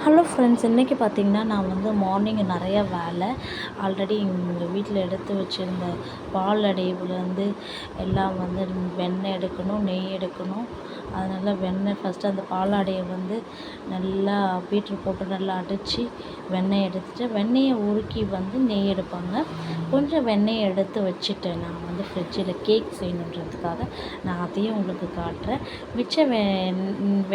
Hello friends, இன்றைக்கி பார்த்திங்கன்னா நான் வந்து மார்னிங் நிறையா வேலை ஆல்ரெடி எங்கள் வீட்டில் எடுத்து வச்சுருந்த பால் அடைவுலேருந்து எல்லாம் வந்து வெண்ணெய் எடுக்கணும், நெய் எடுக்கணும். அதனால் வெண்ணெய் ஃபஸ்ட்டு அந்த பால் அடையை வந்து நல்லா பீட்ரு போட்டு நல்லா அடித்து வெண்ணெய் எடுத்துட்டு வெண்ணெயை உருக்கி வந்து நெய் எடுப்பாங்க. கொஞ்சம் வெண்ணெயை எடுத்து வச்சுட்டேன். நான் வந்து ஃப்ரிட்ஜில் கேக் செய்யணுன்றதுக்காக நான் அதையும் உங்களுக்கு காட்டுறேன். மிச்ச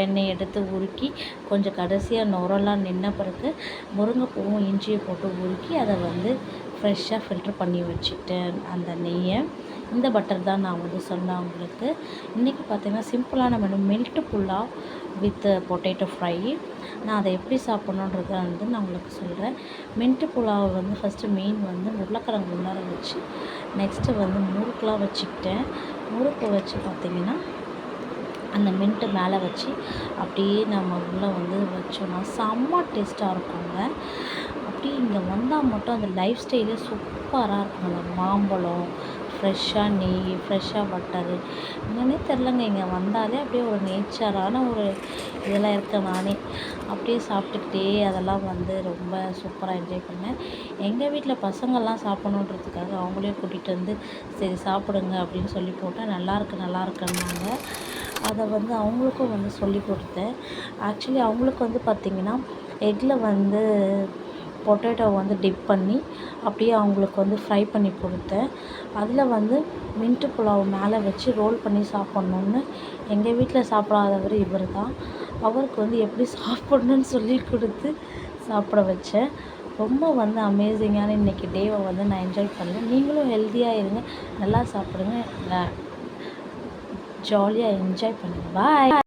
வெண்ணெய் எடுத்து உருக்கி கொஞ்சம் கடைசியாக நுரெல்லாம் நின்ன பிறகு முருங்கைப்பூவும் இஞ்சியை போட்டு உருக்கி அதை வந்து ஃப்ரெஷ்ஷாக ஃபில்ட்ரு பண்ணி வச்சுட்டேன் அந்த நெய்யை. இந்த பட்டர் தான் நான் வந்து சொன்னேன் உங்களுக்கு. இன்றைக்கி பார்த்திங்கன்னா சிம்பிளான மெனு மில்ட்டு புலாவ் வித் பொட்டேட்டோ ஃப்ரை. நான் அதை எப்படி சாப்பிட்ணுன்றத வந்து நான் உங்களுக்கு சொல்கிறேன். மின்ட்டு புலாவை வந்து ஃபஸ்ட்டு மீன் வந்து உருளைக்கிழங்கு உள்ளார வச்சு நெக்ஸ்ட்டு வந்து முறுக்கெலாம் வச்சுக்கிட்டேன். முறுக்கு வச்சு பார்த்திங்கன்னா அந்த மின்ட்டு மேலே வச்சு அப்படியே நம்ம உள்ளே வந்து வச்சோன்னா செம்ம டேஸ்ட்டாக இருக்குங்க. அப்படி இங்கே வந்தால் மட்டும் அந்த லைஃப் ஸ்டைலே சூப்பராக இருக்குங்க. அந்த மாம்பழம், ஃப்ரெஷ்ஷாக நெய், ஃப்ரெஷ்ஷாக பட்டரு, என்னன்னே தெரிலங்க. இங்கே வந்தாலே அப்படியே ஒரு நேச்சரான ஒரு இதெல்லாம் இருக்க நானே அப்படியே சாப்பிட்டுக்கிட்டே அதெல்லாம் வந்து ரொம்ப சூப்பராக என்ஜாய் பண்ணேன். எங்கள் வீட்டில் பசங்கள்லாம் சாப்பிட்ணுன்றதுக்காக அவங்களையும் கூட்டிகிட்டு வந்து சரி சாப்பிடுங்க அப்படின்னு சொல்லி போட்டேன். நல்லாயிருக்குன்னாங்க. அதை வந்து அவங்களுக்கும் வந்து சொல்லி கொடுத்தேன். ஆக்சுவலி அவங்களுக்கு வந்து பார்த்திங்கன்னா எக்கில் வந்து பொட்டேட்டோ வந்து டிப் பண்ணி அப்படியே அவங்களுக்கு வந்து ஃப்ரை பண்ணி கொடுத்தேன். அதில் வந்து மின்ட்டு புலாவ் மேலே வச்சு ரோல் பண்ணி சாப்பிட்ணுன்னு எங்கள் வீட்டில் சாப்பிடாதவர் இவர் தான். அவருக்கு வந்து எப்படி சாப்பிட்ணுன்னு சொல்லி கொடுத்து சாப்பிட வச்சேன். ரொம்ப வந்து அமேசிங்கான இன்றைக்கி டேவை வந்து நான் என்ஜாய் பண்ணேன். நீங்களும் ஹெல்த்தியாக இருங்க, நல்லா சாப்பிடுங்க, ஜாலியாக என்ஜாய் பண்ணுங்கள். பாய்.